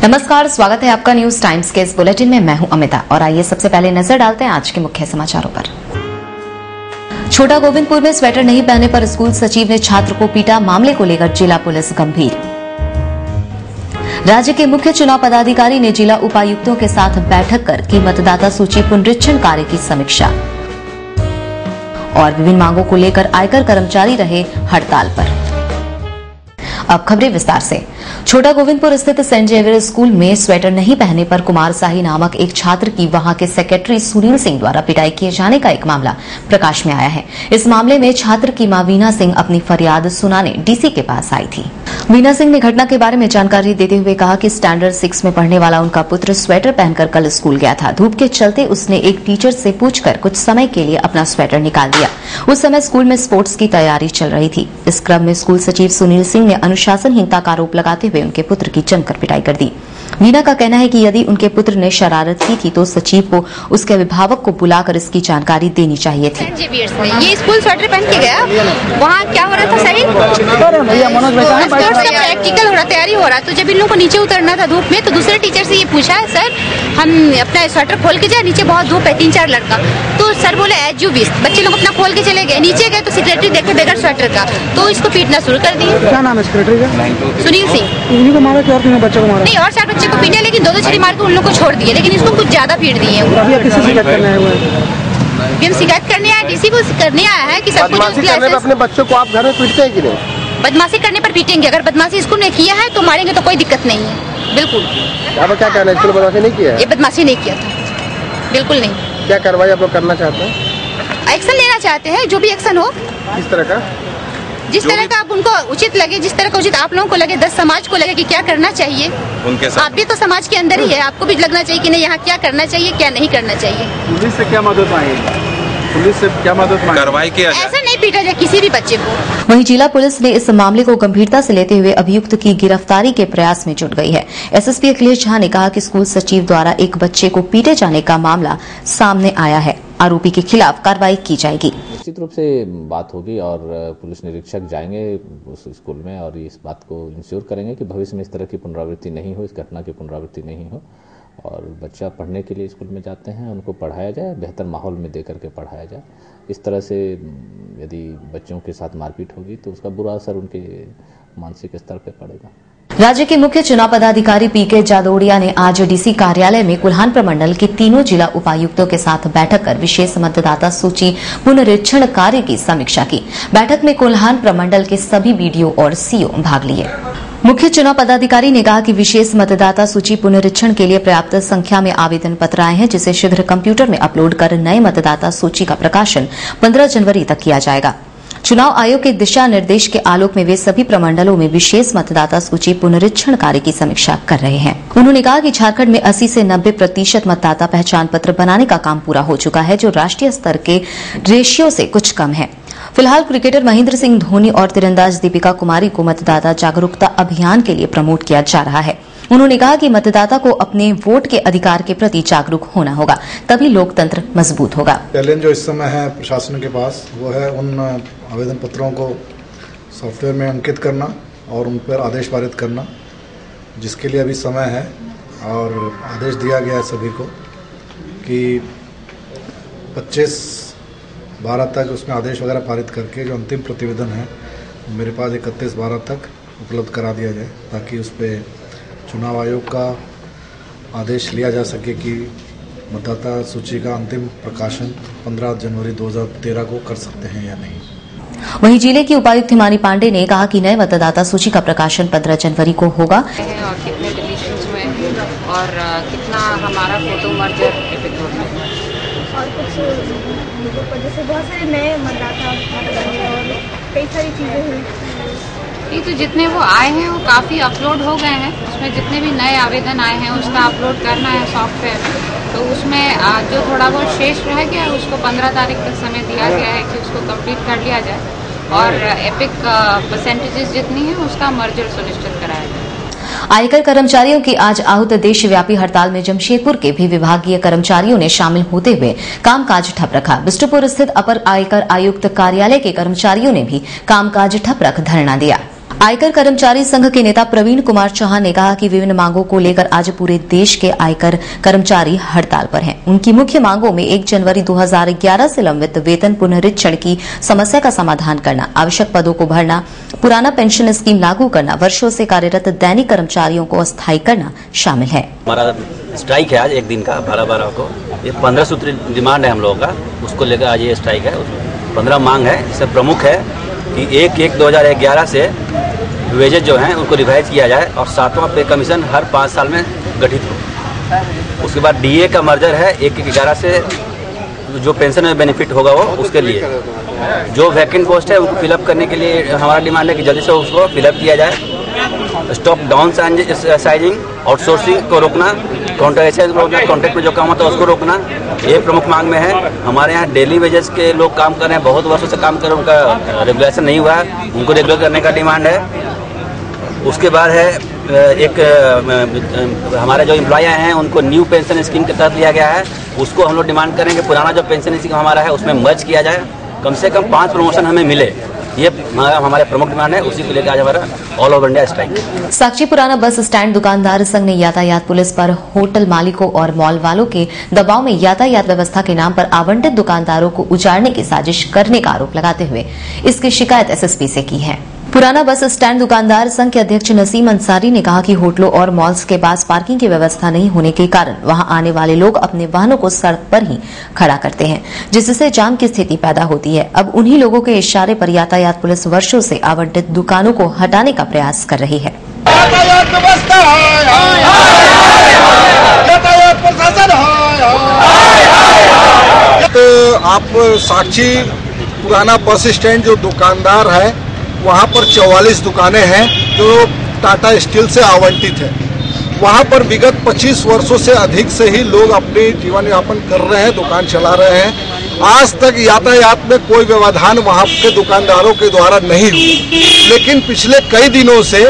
नमस्कार, स्वागत है आपका न्यूज टाइम्स के इस बुलेटिन में। मैं हूं अमिता और आइए सबसे पहले नजर डालते हैं आज के मुख्य समाचारों पर। छोटा गोविंदपुर में स्वेटर नहीं पहनने पर स्कूल सचिव ने छात्र को पीटा, मामले को लेकर जिला पुलिस गंभीर। राज्य के मुख्य चुनाव पदाधिकारी ने जिला उपायुक्तों के साथ बैठक कर की मतदाता सूची पुनरीक्षण कार्य की समीक्षा। और विभिन्न मांगों को लेकर आयकर कर्मचारी रहे हड़ताल पर। अब खबरें विस्तार से। छोटा गोविंदपुर स्थित सेंट जेवियर स्कूल में स्वेटर नहीं पहनने पर कुमार शाही नामक एक छात्र की वहां के सेक्रेटरी सुनील सिंह द्वारा पिटाई किए जाने का एक मामला प्रकाश में आया है। इस मामले में छात्र की मां वीना सिंह अपनी फरियाद सुनाने डीसी के पास आई थी। वीना सिंह ने घटना के बारे में जानकारी देते हुए कहा कि स्टैंडर्ड 6 में पढ़ने वाला उनका पुत्र स्वेटर पहनकर कल स्कूल गया था। धूप के चलते उसने एक टीचर से पूछकर कुछ समय के लिए अपना स्वेटर निकाल दिया। उस समय स्कूल में स्पोर्ट्स की तैयारी चल रही थी। इस क्रम में स्कूल सचिव सुनील सिंह ने अनुशासनहीनता का आरोप लगाते हुए उनके पुत्र की जमकर पिटाई कर दी। वीना का कहना है कि यदि उनके पुत्र ने शरारत की थी तो सचिव को उसके अभिभावक को बुलाकर इसकी जानकारी देनी चाहिए थी। ये स्कूल स्वेटर पहन के गया, वहाँ क्या हो रहा था सही? प्रैक्टिकल हो रहा, तैयारी हो रहा। तो जब इन लोगों को नीचे उतरना था धूप में, तो दूसरे टीचर से ये पूछा, सर हम अपना स्वेटर खोल के जाए, नीचे बहुत धूप है, 3-4 लड़का। तो सर बोले एज यू विश। बच्चे लोग अपना खोल के चले गए, नीचे गए तो सेक्रेटरी देखे बगैर स्वेटर का, तो इसको पीटना शुरू कर दिया। क्या नाम है सेक्रेटरी का? सुनील सिंह। उन्हीं को मारा कि और बच्चों को मारा? नहीं, और 4 बच्चे को पीटे, लेकिन 2-2 छड़ी मार के उन लोग को छोड़ दिए, लेकिन इसको कुछ ज्यादा पीट दिए। शिकायत करने आए हुए हैं, शिकायत करने आया, डीसी को करने आया है कि सब कुछ अपने बच्चों को आप घर में पीटते हैं कि नहीं? बदमाशी करने पर पीटेंगे, अगर बदमाशी स्कूल ने किया है तो मारेंगे, तो कोई दिक्कत नहीं है। बिल्कुल। आप क्या कहना है, स्कूल बदमाशी नहीं किया है? ये बदमाशी नहीं किया था, बिल्कुल नहीं। क्या कार्रवाई आप लोग करना चाहते हैं? एक्शन लेना चाहते हैं, जो भी एक्शन हो। किस तरह का? जिस तरह का आप उनको उचित लगे, जिस तरह का उचित आप लोगों को लगे, 10 समाज को लगे कि क्या करना चाहिए उनके साथ। आप भी तो समाज के अंदर ही है, आपको भी लगना चाहिए कि नहीं यहाँ क्या करना चाहिए, क्या नहीं करना चाहिए। पुलिस से क्या मदद मांगेगी? पुलिस से क्या मदद कार्रवाई किया जाए? ऐसा नहीं पीटा जाए किसी भी बच्चे को। वहीं जिला पुलिस ने इस मामले को गंभीरता से लेते हुए अभियुक्त की गिरफ्तारी के प्रयास में जुट गई है। एसएसपी अखिलेश झा ने कहा कि स्कूल सचिव द्वारा एक बच्चे को पीटे जाने का मामला सामने आया है, आरोपी के खिलाफ कार्रवाई की जाएगी। निश्चित रूप से बात होगी और पुलिस निरीक्षक जाएंगे उस स्कूल में और इस बात को इंश्योर करेंगे कि भविष्य में इस तरह की पुनरावृत्ति नहीं हो, इस घटना की पुनरावृत्ति नहीं हो। और बच्चा पढ़ने के लिए स्कूल में जाते हैं, उनको पढ़ाया जाए, बेहतर माहौल में देकर के पढ़ाया जाए। इस तरह से यदि बच्चों के साथ मारपीट होगी तो उसका बुरा असर उनके मानसिक स्तर पर पड़ेगा। राज्य के मुख्य चुनाव पदाधिकारी पीके जादौड़िया ने आज डीसी कार्यालय में कुल्हान प्रमंडल के तीनों जिला उपायुक्तों के साथ बैठक कर विशेष मतदाता सूची पुनरीक्षण कार्य की समीक्षा की। बैठक में कुल्हान प्रमंडल के सभी बीडीओ और सीओ भाग लिए। मुख्य चुनाव पदाधिकारी ने कहा कि विशेष मतदाता सूची पुनरीक्षण के लिए पर्याप्त संख्या में आवेदन पत्र आए हैं, जिसे शीघ्र कंप्यूटर में अपलोड कर नए मतदाता सूची का प्रकाशन 15 जनवरी तक किया जाएगा। चुनाव आयोग के दिशा निर्देश के आलोक में वे सभी प्रमंडलों में विशेष मतदाता सूची पुनरीक्षण कार्य की समीक्षा कर रहे हैं। उन्होंने कहा कि झारखंड में 80 से 90% मतदाता पहचान पत्र बनाने का काम पूरा हो चुका है, जो राष्ट्रीय स्तर के रेशियो से कुछ कम है। फिलहाल क्रिकेटर महेंद्र सिंह धोनी और तीरंदाज दीपिका कुमारी को मतदाता जागरूकता अभियान के लिए प्रमोट किया जा रहा है। उन्होंने कहा कि मतदाता को अपने वोट के अधिकार के प्रति जागरूक होना होगा, तभी लोकतंत्र मजबूत होगा। चैलेंज जो इस समय है प्रशासन के पास, वो है उन आवेदन पत्रों को सॉफ्टवेयर में अंकित करना और उन पर आदेश पारित करना, जिसके लिए अभी समय है। और आदेश दिया गया है सभी को कि 25/12 तक उसमें आदेश वगैरह पारित करके जो अंतिम प्रतिवेदन है मेरे पास 31/12 तक उपलब्ध करा दिया जाए, ताकि उस पर चुनाव आयोग का आदेश लिया जा सके कि मतदाता सूची का अंतिम प्रकाशन 15 जनवरी 2013 को कर सकते हैं या नहीं। वहीं जिले की उपायुक्त हिमानी पांडे ने कहा कि नए मतदाता सूची का प्रकाशन 15 जनवरी को होगा। और कितने डिलीशंस हुए और कितना हमारा फोटो मर्जर एपिक हो रहा है और कुछ जैसे बहुत सारे नए मतदाता और कई सारी चीज़ें हुई। ये तो जितने वो आए हैं वो काफ़ी अपलोड हो गए हैं। उसमें जितने भी नए आवेदन आए हैं उसका अपलोड करना है सॉफ्टवेयर में। तो उसमें जो थोड़ा बहुत शेष रह गया है उसको 15 तारीख तक समय दिया गया है कि उसको कंप्लीट कर लिया जाए और एपिक परसेंटेजेस जितनी है उसका मर्जर सुनिश्चित कराया जाए। आयकर कर्मचारियों की आज आहूत देशव्यापी हड़ताल में जमशेदपुर के भी विभागीय कर्मचारियों ने शामिल होते हुए कामकाज ठप रखा। बिष्टुपुर स्थित अपर आयकर आयुक्त कार्यालय के कर्मचारियों ने भी कामकाज ठप रख धरना दिया। आयकर कर्मचारी संघ के नेता प्रवीण कुमार चौहान ने कहा कि विभिन्न मांगों को लेकर आज पूरे देश के आयकर कर्मचारी हड़ताल पर हैं। उनकी मुख्य मांगों में 1 जनवरी 2011 से लंबित वेतन पुनरीक्षण की समस्या का समाधान करना, आवश्यक पदों को भरना, पुराना पेंशन स्कीम लागू करना, वर्षों से कार्यरत दैनिक कर्मचारियों को अस्थायी करना शामिल है। हमारा स्ट्राइक है आज 1 दिन का 12 को। ये 15 सूत्री डिमांड है हम लोगों का, उसको लेकर आज ये स्ट्राइक है। 15 मांग है, इससे प्रमुख है कि 1/1/2011 से वेजेज जो हैं उनको रिवाइज किया जाए और 7वां पे कमीशन हर 5 साल में गठित हो। उसके बाद डीए का मर्जर है 1/11 से, जो पेंशन में बेनिफिट होगा वो उसके लिए जो वैकेंट पोस्ट है उनको फिलअप करने के लिए हमारा डिमांड है कि जल्दी से उसको फिलअप किया जाए। स्टॉप डाउन साइजिंग, आउटसोर्सिंग को रोकना, कॉन्ट्रैक्ट को रोकना, कॉन्ट्रैक्ट में जो काम होता है उसको रोकना, ये प्रमुख मांग में है। हमारे यहाँ डेली वेजेस के लोग काम कर रहे हैं, बहुत वर्षों से काम कर रहे हैं, उनका रेगुलेशन नहीं हुआ है, उनको रेगुलर करने का डिमांड है। उसके बाद है एक हमारे जो एम्प्लॉय हैं उनको न्यू पेंशन स्कीम के तहत लिया गया है, उसको हम लोग डिमांड करेंगे पुराना जो पेंशन स्कीम हमारा है उसमें मर्ज किया जाए, कम से कम 5 प्रमोशन हमें मिले। ये हमारे प्रमुख डिमांड है, उसी को लेकर आज हमारा ऑल ओवर इंडिया स्ट्राइक। साक्षी पुराना बस स्टैंड दुकानदार संघ ने यातायात पुलिस पर होटल मालिकों और मॉल वालों के दबाव में यातायात व्यवस्था के नाम पर आवंटित दुकानदारों को उजाड़ने की साजिश करने का आरोप लगाते हुए इसकी शिकायत एसएसपी से की है। पुराना बस स्टैंड दुकानदार संघ के अध्यक्ष नसीम अंसारी ने कहा कि होटलों और मॉल्स के पास पार्किंग की व्यवस्था नहीं होने के कारण वहां आने वाले लोग अपने वाहनों को सड़क पर ही खड़ा करते हैं, जिससे जाम की स्थिति पैदा होती है। अब उन्हीं लोगों के इशारे पर यातायात पुलिस वर्षों से आवंटित दुकानों को हटाने का प्रयास कर रही है। तो आप साक्षी पुराना बस स्टैंड जो दुकानदार है वहाँ पर 44 दुकानें हैं जो टाटा स्टील से आवंटित है। वहाँ पर विगत 25 वर्षों से अधिक से ही लोग अपने जीवन यापन कर रहे हैं, दुकान चला रहे हैं। आज तक यातायात में कोई व्यवधान वहाँ के दुकानदारों के द्वारा नहीं हुई, लेकिन पिछले कई दिनों से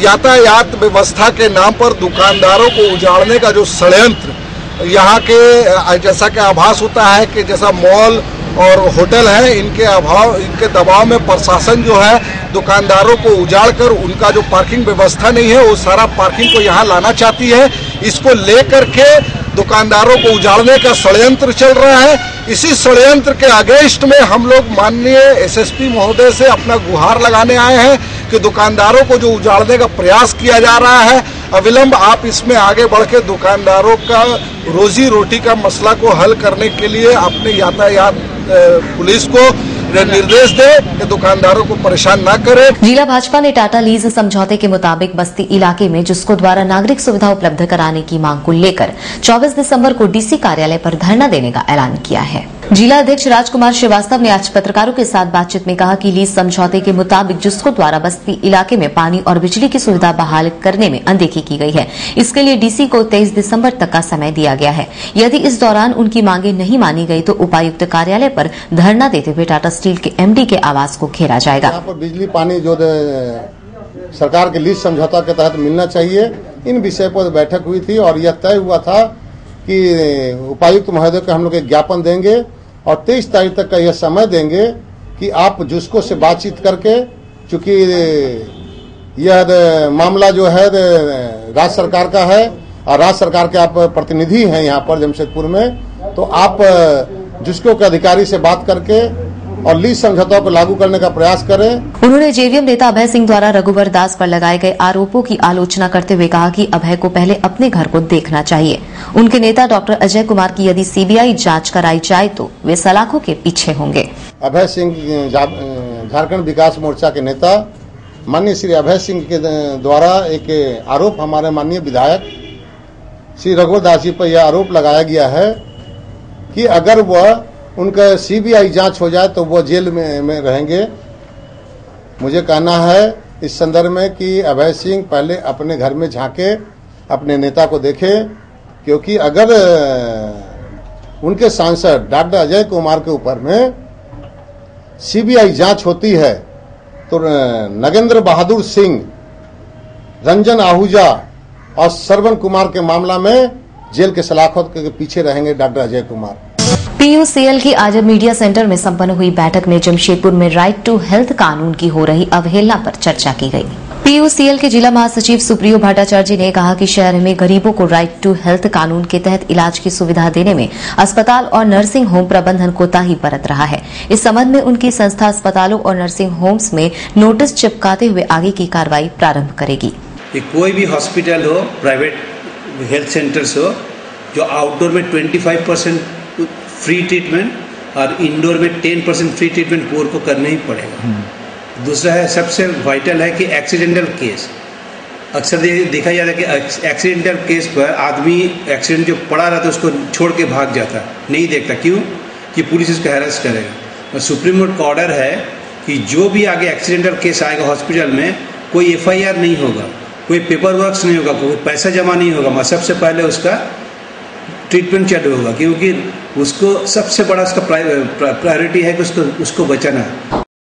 यातायात व्यवस्था के नाम पर दुकानदारों को उजाड़ने का जो षड्यंत्र यहाँ के, जैसा कि आभास होता है कि जैसा मॉल और होटल है, इनके दबाव में प्रशासन जो है दुकानदारों को उजाड़कर उनका जो पार्किंग व्यवस्था नहीं है वो सारा पार्किंग को यहाँ लाना चाहती है। इसको लेकर के दुकानदारों को उजाड़ने का षड्यंत्र चल रहा है। इसी षड्यंत्र के अगेंस्ट में हम लोग माननीय एसएसपी महोदय से अपना गुहार लगाने आए हैं कि दुकानदारों को जो उजाड़ने का प्रयास किया जा रहा है, अविलंब आप इसमें आगे बढ़ के दुकानदारों का रोजी रोटी का मसला को हल करने के लिए अपने यातायात पुलिस को निर्देश दे कि दुकानदारों को परेशान न करे। जिला भाजपा ने टाटा लीज समझौते के मुताबिक बस्ती इलाके में जिसको द्वारा नागरिक सुविधा उपलब्ध कराने की मांग को लेकर 24 दिसंबर को डीसी कार्यालय पर धरना देने का ऐलान किया है। जिला अध्यक्ष राजकुमार श्रीवास्तव ने आज पत्रकारों के साथ बातचीत में कहा कि लीज समझौते के मुताबिक जिसको द्वारा बस्ती इलाके में पानी और बिजली की सुविधा बहाल करने में अनदेखी की गई है। इसके लिए डीसी को 23 दिसंबर तक का समय दिया गया है। यदि इस दौरान उनकी मांगे नहीं मानी गई तो उपायुक्त कार्यालय पर धरना देते हुए टाटा स्टील के एमडी के आवास को घेरा जाएगा। यहाँ पर बिजली पानी जो सरकार के लीज समझौता के तहत मिलना चाहिए, इन विषय पर बैठक हुई थी और यह तय हुआ था कि उपायुक्त महोदय को हम लोग एक ज्ञापन देंगे और 23 तारीख तक का यह समय देंगे कि आप जुस्को से बातचीत करके, चूंकि यह मामला जो है राज्य सरकार का है और राज्य सरकार के आप प्रतिनिधि हैं यहाँ पर जमशेदपुर में, तो आप जुस्को के अधिकारी से बात करके और लीज समझौता को लागू करने का प्रयास करें। उन्होंने जेवीएम नेता अभय सिंह द्वारा रघुवर दास पर लगाए गए आरोपों की आलोचना करते हुए कहा कि अभय को पहले अपने घर को देखना चाहिए। उनके नेता डॉक्टर अजय कुमार की यदि सीबीआई जांच कराई जाए तो वे सलाखों के पीछे होंगे। अभय सिंह झारखंड विकास मोर्चा के नेता माननीय श्री अभय सिंह के द्वारा एक आरोप हमारे माननीय विधायक श्री रघुवर दास जी पर यह आरोप लगाया गया है कि अगर वह उनका सीबीआई जांच हो जाए तो वो जेल में रहेंगे। मुझे कहना है इस संदर्भ में कि अभय सिंह पहले अपने घर में झांके, अपने नेता को देखे, क्योंकि अगर उनके सांसद डॉक्टर अजय कुमार के ऊपर में सीबीआई जांच होती है तो नगेंद्र बहादुर सिंह, रंजन आहूजा और श्रवण कुमार के मामला में जेल के सलाखों के पीछे रहेंगे डॉक्टर अजय कुमार। पीयूसीएल की आज मीडिया सेंटर में संपन्न हुई बैठक में जमशेदपुर में राइट टू हेल्थ कानून की हो रही अवहेलना पर चर्चा की गई। पीयूसीएल के जिला महासचिव सुप्रियो भट्टाचार्य ने कहा कि शहर में गरीबों को राइट टू हेल्थ कानून के तहत इलाज की सुविधा देने में अस्पताल और नर्सिंग होम प्रबंधन कोताही बरत रहा है। इस संबंध में उनकी संस्था अस्पतालों और नर्सिंग होम्स में नोटिस चिपकाते हुए आगे की कार्रवाई प्रारंभ करेगी। कोई भी हॉस्पिटल हो, प्राइवेट हेल्थ सेंटर्स हो, जो आउटडोर में 25% फ्री ट्रीटमेंट और इंडोर में 10% फ्री ट्रीटमेंट पुअर को करना ही पड़ेगा। दूसरा है, सबसे वाइटल है कि एक्सीडेंटल केस, अक्सर देखा जाता है कि एक्सीडेंटल केस पर आदमी एक्सीडेंट जो पड़ा रहता है उसको छोड़ के भाग जाता है, नहीं देखता, क्यों कि पुलिस उसको हैरेस करेगा। और सुप्रीम कोर्ट का ऑर्डर है कि जो भी आगे एक्सीडेंटल केस आएगा हॉस्पिटल में, कोई FIR नहीं होगा, कोई पेपर वर्क नहीं होगा, कोई पैसा जमा नहीं होगा, सबसे पहले उसका ट्रीटमेंट चालू होगा, क्योंकि उसको सबसे बड़ा उसका प्रायोरिटी है कि उसको बचाना है।